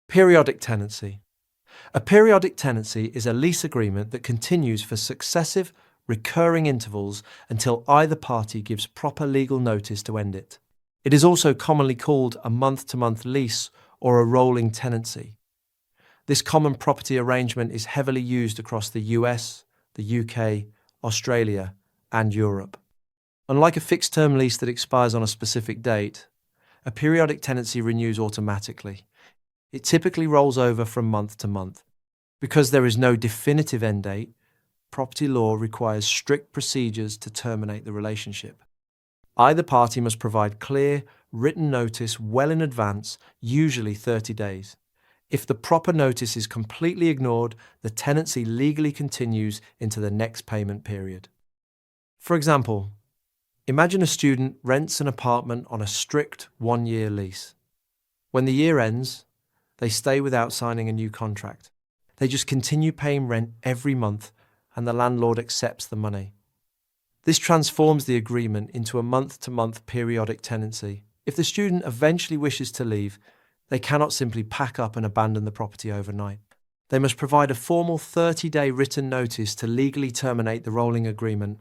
Periodic tenancy. A periodic tenancy is a lease agreement that continues for successive, recurring intervals until either party gives proper legal notice to end it. It is also commonly called a month-to-month lease or a rolling tenancy. This common property arrangement is heavily used across the US, the UK, Australia, and Europe. Unlike a fixed-term lease that expires on a specific date, a periodic tenancy renews automatically. It typically rolls over from month to month. Because there is no definitive end date, property law requires strict procedures to terminate the relationship. Either party must provide clear, written notice well in advance, usually 30 days. If the proper notice is completely ignored, the tenancy legally continues into the next payment period. For example, imagine a student rents an apartment on a strict one-year lease. When the year ends, they stay without signing a new contract. They just continue paying rent every month, and the landlord accepts the money. This transforms the agreement into a month-to-month periodic tenancy. If the student eventually wishes to leave, they cannot simply pack up and abandon the property overnight. They must provide a formal 30-day written notice to legally terminate the rolling agreement